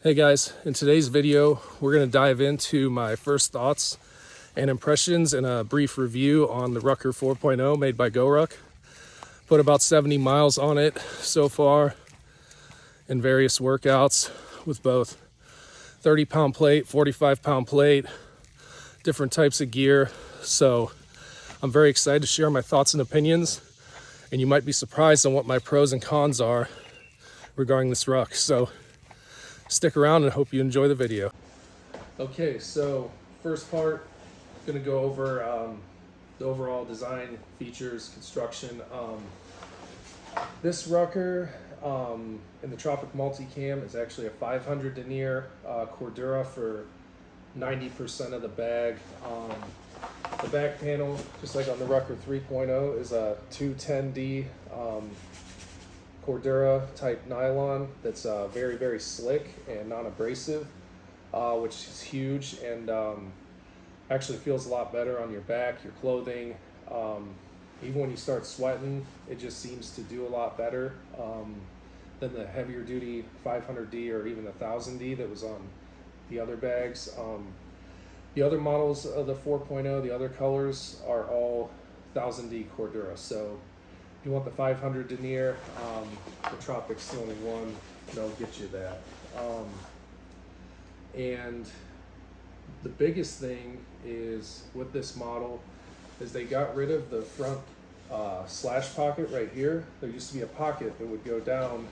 Hey guys, in today's video, we're going to dive into my first thoughts and impressions and a brief review on the Rucker 4.0 made by GORUCK. Put about 70 miles on it so far in various workouts with both 30-pound plate, 45-pound plate, different types of gear. So I'm very excited to share my thoughts and opinions, and you might be surprised on what my pros and cons are regarding this ruck. So stick around and hope you enjoy the video. Okay, so first part, gonna go over the overall design, features, construction. This Rucker in the Tropic Multicam is actually a 500 denier Cordura for 90% of the bag. The back panel, just like on the Rucker 3.0, is a 210D Cordura type nylon that's very, very slick and non-abrasive, which is huge, and actually feels a lot better on your back, your clothing. Even when you start sweating, it just seems to do a lot better than the heavier duty 500D or even the 1000D that was on the other bags. The other models of the 4.0, the other colors, are all 1000D Cordura. So if you want the 500 denier, the Tropic's the only one that'll get you that. And the biggest thing is with this model is they got rid of the front slash pocket right here. There used to be a pocket that would go down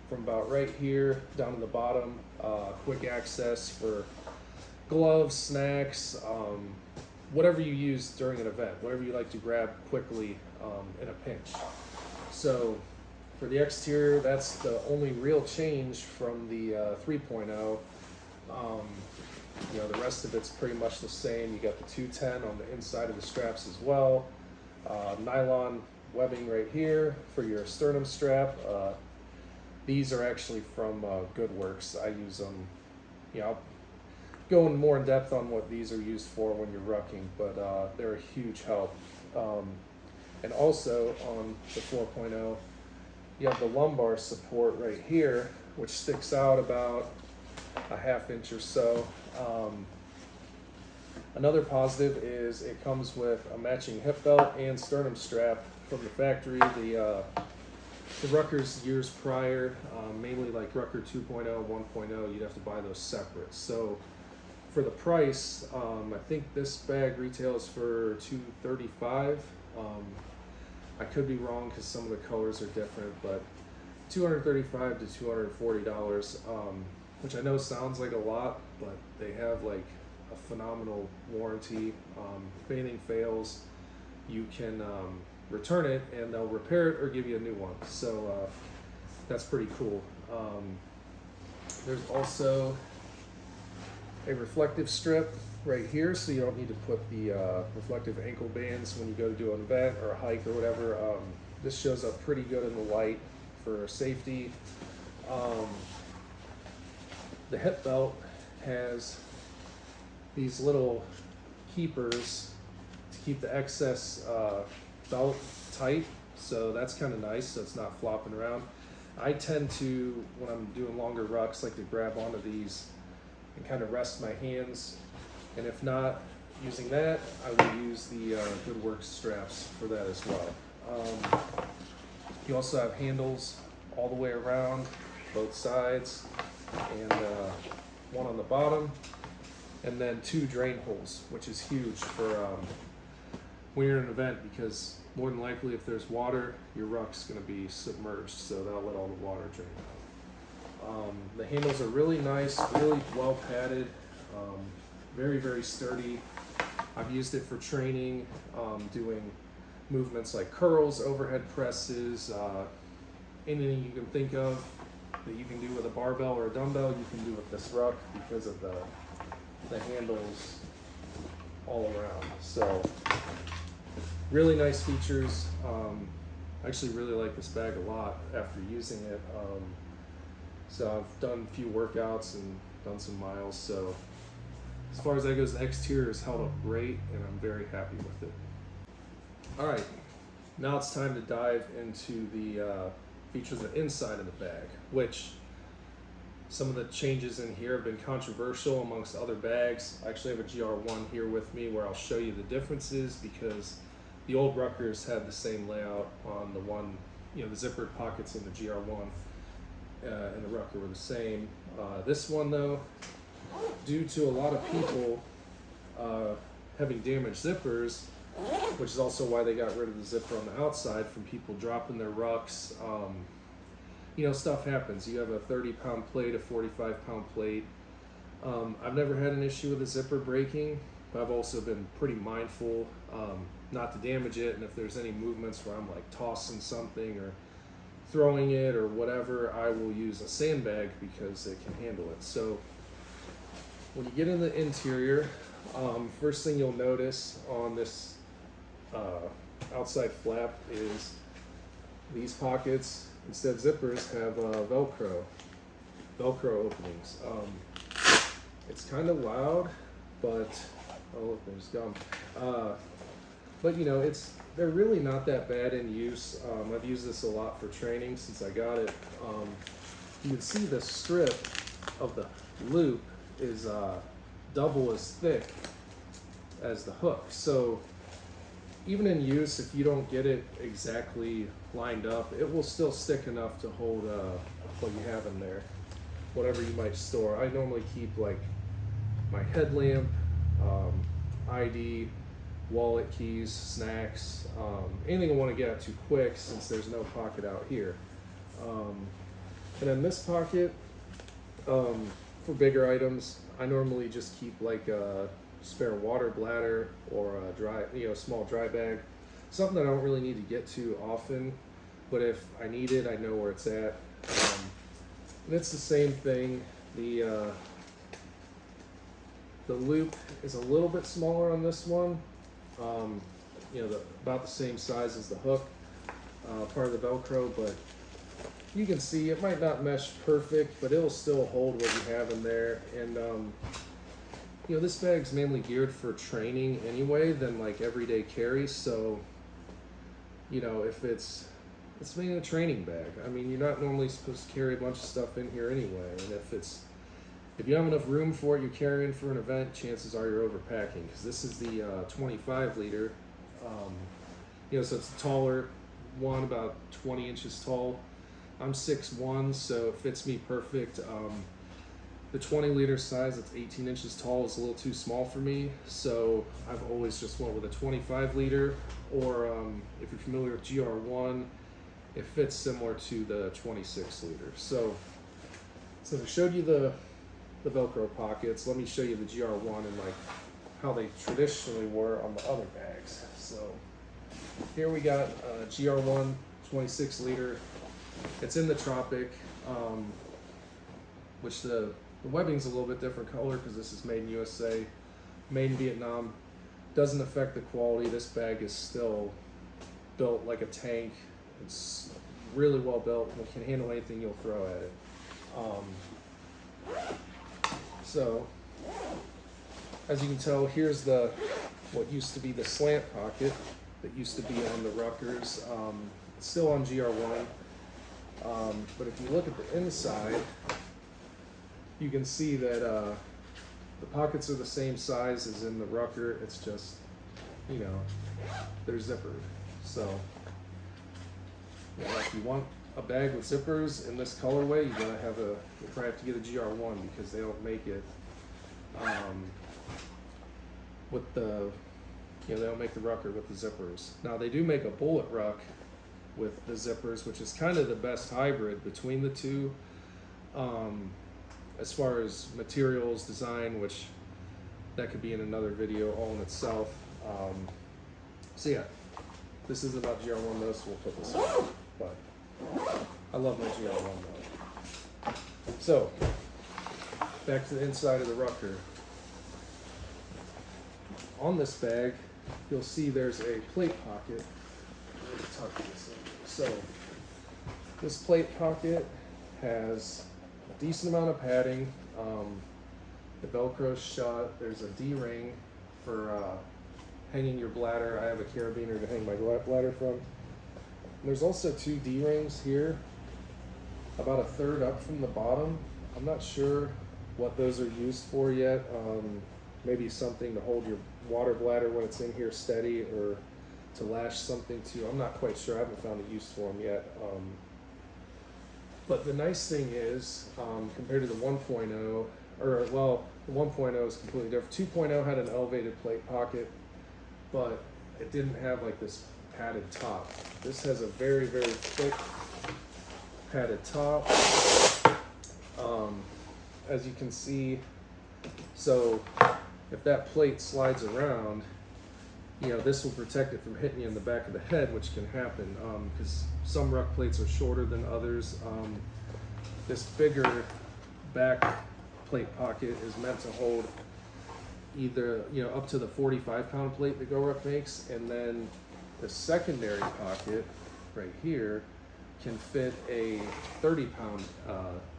from about right here down to the bottom, quick access for gloves, snacks, whatever you use during an event, whatever you like to grab quickly in a pinch. So for the exterior, that's the only real change from the 3.0. You know, the rest of it's pretty much the same. You got the 210 on the inside of the straps as well. Nylon webbing right here for your sternum strap. These are actually from GOODWORKS. I use them, you know, I'll go in more in depth on what these are used for when you're rucking, but they're a huge help. And also on the 4.0, you have the lumbar support right here, which sticks out about a ½ inch or so. Another positive is it comes with a matching hip belt and sternum strap from the factory. The Ruckers years prior, mainly like Rucker 2.0, 1.0, you'd have to buy those separate. So for the price, I think this bag retails for $235. I could be wrong because some of the colors are different, but $235 to $240, which I know sounds like a lot, but they have like a phenomenal warranty. If anything fails, you can return it and they'll repair it or give you a new one. So that's pretty cool. There's also a reflective strip right here, so you don't need to put the reflective ankle bands when you go to do an event or a hike or whatever. This shows up pretty good in the light for safety. The hip belt has these little keepers to keep the excess belt tight, so that's kind of nice, so it's not flopping around. I tend to, when I'm doing longer rucks, like to grab onto these and kind of rest my hands, and if not using that, I will use the GOODWORKS straps for that as well. You also have handles all the way around, both sides, and one on the bottom, and then 2 drain holes, which is huge for when you're in an event, because more than likely if there's water, your ruck's going to be submerged, so that'll let all the water drain out. The handles are really nice, really well padded, very, very sturdy. I've used it for training, doing movements like curls, overhead presses, anything you can think of that you can do with a barbell or a dumbbell, you can do with this ruck because of the handles all around. So really nice features. I actually really like this bag a lot after using it. So I've done a few workouts and done some miles, so as far as that goes, the exterior has held up great and I'm very happy with it. All right, now it's time to dive into the features of the inside of the bag, which Some of the changes in here have been controversial amongst other bags. I actually have a GR1 here with me where I'll show you the differences, because the old Ruckers had the same layout on the one, the zippered pockets in the GR1 and the Rucker were the same. This one though, due to a lot of people having damaged zippers, which is also why they got rid of the zipper on the outside from people dropping their rucks. Stuff happens. You have a 30-pound plate, a 45-pound plate. I've never had an issue with a zipper breaking, but I've also been pretty mindful not to damage it. And if there's any movements where I'm like tossing something or throwing it or whatever, I will use a sandbag because it can handle it. So when you get in the interior, first thing you'll notice on this outside flap is these pockets, instead of zippers, have Velcro openings. It's kind of loud, but oh look, there's gum. But they're really not that bad in use. I've used this a lot for training since I got it. You can see the strip of the loop is double as thick as the hook. So even in use, if you don't get it exactly lined up, it will still stick enough to hold what you have in there, whatever you might store. I normally keep like my headlamp, ID, wallet, keys, snacks, anything I want to get out too quick since there's no pocket out here. And then this pocket, for bigger items, I normally just keep like a spare water bladder or a dry, small dry bag, something that I don't really need to get to often, but if I need it, I know where it's at. And it's the same thing. The loop is a little bit smaller on this one, about the same size as the hook, part of the Velcro, but you can see it might not mesh perfect, but it'll still hold what you have in there. And this bag's mainly geared for training anyway than like everyday carry. So, if it's mainly a training bag. I mean, you're not normally supposed to carry a bunch of stuff in here anyway. And if you have enough room for it, you're carrying for an event, chances are you're overpacking, because this is the 25 liter. So it's a taller one, about 20 inches tall. I'm 6'1", so it fits me perfect. The 20 liter size that's 18 inches tall is a little too small for me, so I've always just went with a 25 liter, or if you're familiar with GR1, it fits similar to the 26 liter. So since I showed you the Velcro pockets, let me show you the GR1 and like how they traditionally were on the other bags. So here we got GR1 26 liter. It's in the Tropic, which the webbing's a little bit different color because this is made in USA, made in Vietnam. Doesn't affect the quality. This bag is still built like a tank. It's really well built and it can handle anything you'll throw at it. So as you can tell, here's what used to be the slant pocket that used to be on the Ruckers. It's still on GR1. But if you look at the inside, you can see that the pockets are the same size as in the Rucker. It's just, they're zippered. So if you want a bag with zippers in this colorway, you probably have to get a GR1 because they don't make it with the, they don't make the Rucker with the zippers. Now they do make a bullet ruck with the zippers, which is kind of the best hybrid between the two, as far as materials, design, which that could be in another video all in itself. So yeah, this isn't about GR1 though, so we'll put this on, but I love my GR1 though. So back to the inside of the Rucker. On this bag, you'll see there's a plate pocket. Let me tuck this in. So this plate pocket has a decent amount of padding. The Velcro's shut. There's a D-ring for hanging your bladder. I have a carabiner to hang my bladder from. And there's also two D-rings here, about a third up from the bottom. I'm not sure what those are used for yet. Maybe something to hold your water bladder when it's in here steady, or to lash something to. I'm not quite sure. I haven't found a use for them yet. But the nice thing is, compared to the 1.0, or well, the 1.0 is completely different. 2.0 had an elevated plate pocket, but it didn't have like this padded top. This has a very, very thick padded top. As you can see, so if that plate slides around, you know, this will protect it from hitting you in the back of the head, which can happen because some ruck plates are shorter than others. This bigger back plate pocket is meant to hold either, you know, up to the 45-pound plate that GORUCK makes, and then the secondary pocket right here can fit a 30-pound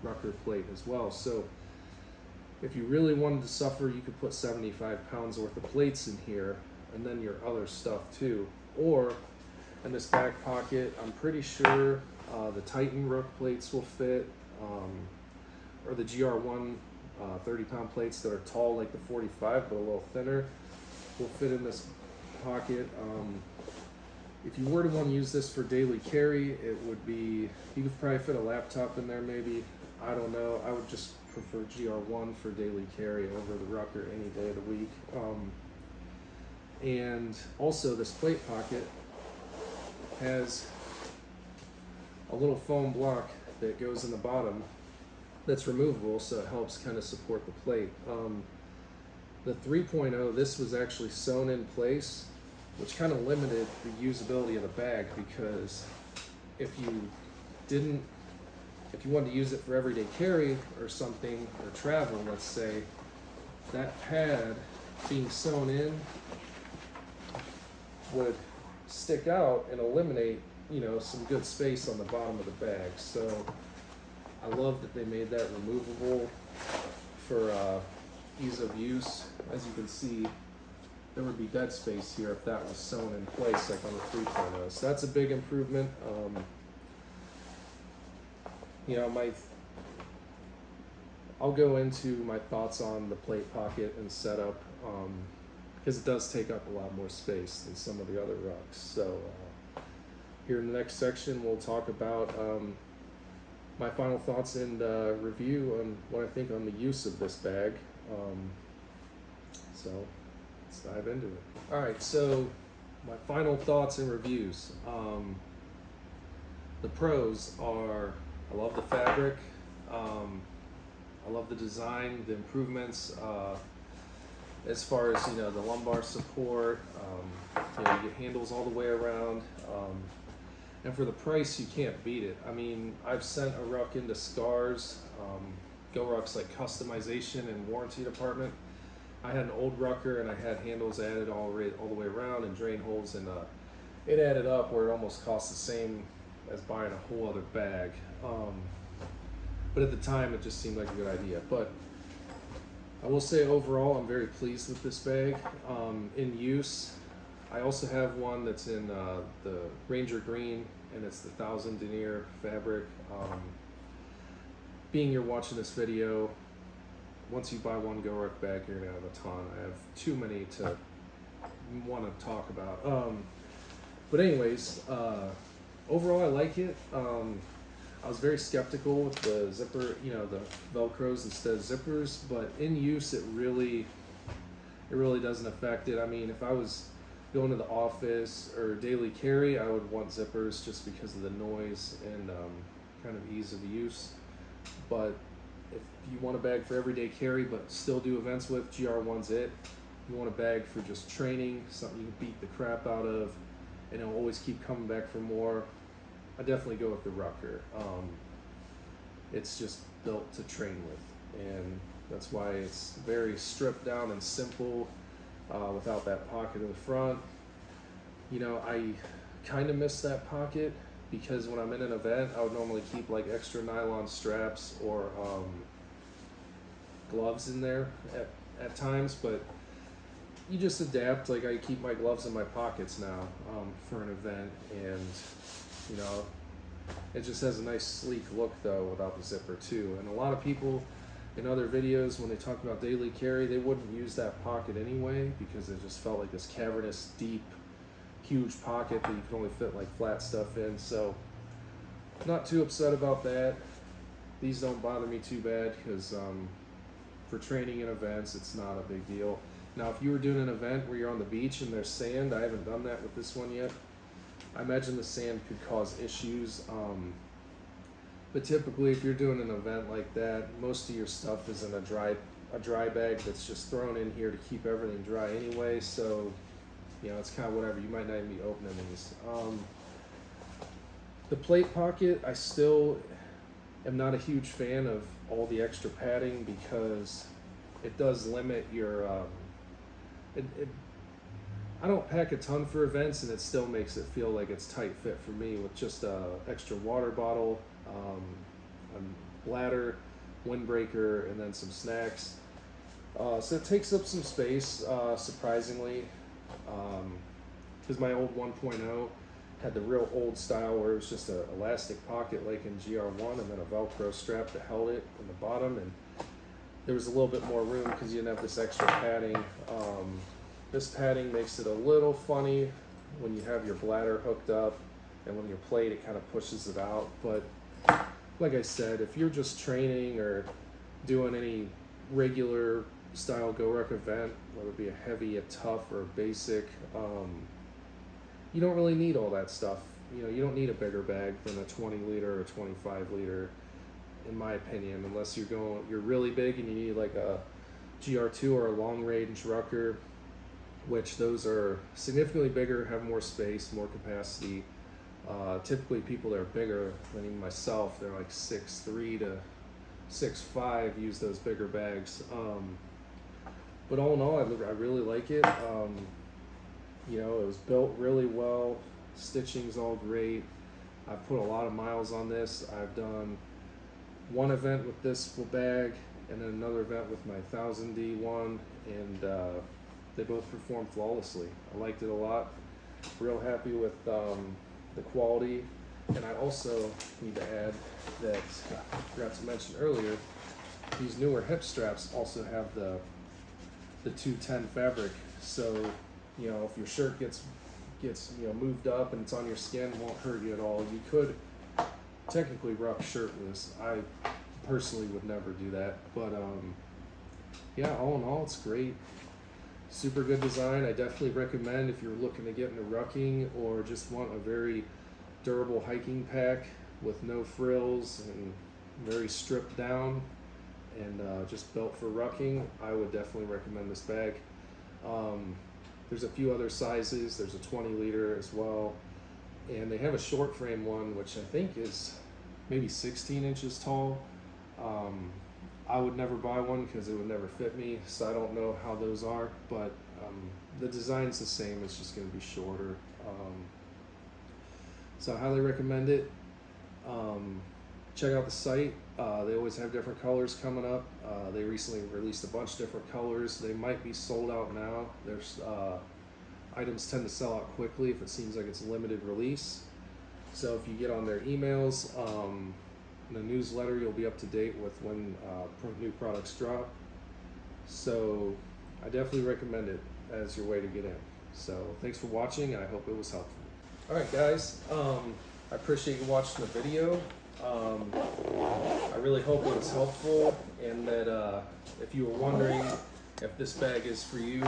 rucker plate as well. So if you really wanted to suffer, you could put 75 pounds worth of plates in here, and then your other stuff too. Or in this back pocket, I'm pretty sure the Titan ruck plates will fit, or the GR1 30-pound plates that are tall like the 45 but a little thinner will fit in this pocket. If you were to want to use this for daily carry, it would be, you could probably fit a laptop in there maybe. I don't know. I would just prefer GR1 for daily carry over the Rucker any day of the week. And also this plate pocket has a little foam block that goes in the bottom that's removable, so it helps kind of support the plate. The 3.0, this was actually sewn in place, which kind of limited the usability of the bag, because if you wanted to use it for everyday carry or something, or travel, let's say, that pad being sewn in would stick out and eliminate, you know, some good space on the bottom of the bag. So I love that they made that removable for ease of use. As you can see, there would be dead space here if that was sewn in place like on the 3.0. So that's a big improvement. You know, I'll go into my thoughts on the plate pocket and setup, because it does take up a lot more space than some of the other rucks. So here in the next section, we'll talk about my final thoughts and review on what I think on the use of this bag. So let's dive into it. All right, so my final thoughts and reviews. The pros are, I love the fabric, I love the design, the improvements, as far as, you know, the lumbar support, you know, you get handles all the way around, and for the price, you can't beat it. I mean, I've sent a ruck into Scars, GORUCK's like customization and warranty department. I had an old rucker and I had handles added all the way around and drain holes, and it added up where it almost cost the same as buying a whole other bag. But at the time, it just seemed like a good idea. But I will say overall, I'm very pleased with this bag. In use, I also have one that's in the Ranger Green, and it's the 1000 denier fabric. Being you're watching this video, once you buy one GORUCK bag, you're gonna have a ton. I have too many to want to talk about. But anyways, overall I like it. I was very skeptical with the zipper, you know, the Velcros instead of zippers, but in use it really doesn't affect it. I mean, if I was going to the office or daily carry, I would want zippers just because of the noise and kind of ease of use. But if you want a bag for everyday carry but still do events with, GR1's it. You want a bag for just training, something you can beat the crap out of, and it'll always keep coming back for more, I definitely go with the Rucker. It's just built to train with, and that's why it's very stripped down and simple, without that pocket in the front. You know, I kind of miss that pocket, because when I'm in an event, I would normally keep like extra nylon straps or gloves in there at times, but you just adapt. Like, I keep my gloves in my pockets now for an event, and you know, It just has a nice sleek look though without the zipper too. And a lot of people in other videos, when they talk about daily carry, they wouldn't use that pocket anyway because it just felt like this cavernous, deep, huge pocket that you can only fit like flat stuff in. So not too upset about that. These don't bother me too bad because for training and events, it's not a big deal. Now, if you were doing an event where you're on the beach and there's sand, I haven't done that with this one yet. I imagine the sand could cause issues. But typically, if you're doing an event like that, most of your stuff is in a dry bag that's just thrown in here to keep everything dry anyway. So, you know, it's kind of whatever. You might not even be opening these. The plate pocket, I still am not a huge fan of all the extra padding because it does limit your. I don't pack a ton for events, and it still makes it feel like it's tight fit for me with just a extra water bottle, a bladder, windbreaker, and then some snacks. So it takes up some space, surprisingly, because my old 1.0 had the real old style where it was just an elastic pocket like in GR1 and then a Velcro strap that held it in the bottom, and there was a little bit more room because you didn't have this extra padding. This padding makes it a little funny when you have your bladder hooked up, and when your plate, it kind of pushes it out. But like I said, if you're just training or doing any regular style GORUCK event, whether it be a heavy, a tough, or a basic, you don't really need all that stuff. You know, you don't need a bigger bag than a 20 liter or 25 liter, in my opinion, unless you're really big and you need like a GR2 or a long range rucker, which those are significantly bigger, have more space, more capacity. Typically people that are bigger than even myself, they're like 6'3" to 6'5", use those bigger bags. But all in all, I really like it. You know, it was built really well. Stitching's all great. I've put a lot of miles on this. I've done one event with this bag and then another event with my 1000D one, and they both performed flawlessly. I liked it a lot. Real happy with the quality. And I also need to add that, I forgot to mention earlier, these newer hip straps also have the 210 fabric. So, you know, if your shirt gets moved up and it's on your skin, it won't hurt you at all. You could technically ruck shirtless. I personally would never do that, but yeah, all in all, it's great. Super good design. I definitely recommend if you're looking to get into rucking or just want a very durable hiking pack with no frills and very stripped down and just built for rucking. I would definitely recommend this bag. There's a few other sizes. There's a 20 liter as well, and they have a short frame one which I think is maybe 16 inches tall. I would never buy one because it would never fit me, so I don't know how those are, but the design's the same. It's just going to be shorter. So I highly recommend it. Check out the site. They always have different colors coming up. They recently released a bunch of different colors. They might be sold out now. There's items tend to sell out quickly if it seems like it's a limited release. So if you get on their emails, in the newsletter, you'll be up to date with when new products drop. So I definitely recommend it as your way to get in. So thanks for watching, and I hope it was helpful. All right, guys, I appreciate you watching the video. I really hope it was helpful, and that if you were wondering if this bag is for you,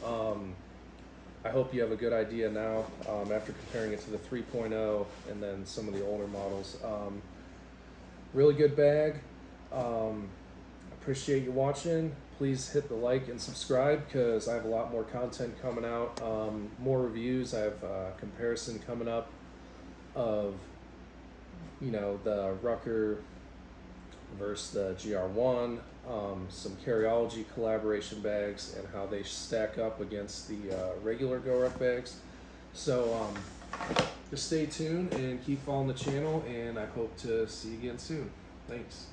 I hope you have a good idea now after comparing it to the 3.0 and then some of the older models. Really good bag. Appreciate you watching. Please hit the like and subscribe because I have a lot more content coming out, more reviews. I have a comparison coming up of, you know, the Rucker versus the GR1, some Carryology collaboration bags and how they stack up against the regular GORUCK bags. So just stay tuned and keep following the channel, and I hope to see you again soon. Thanks.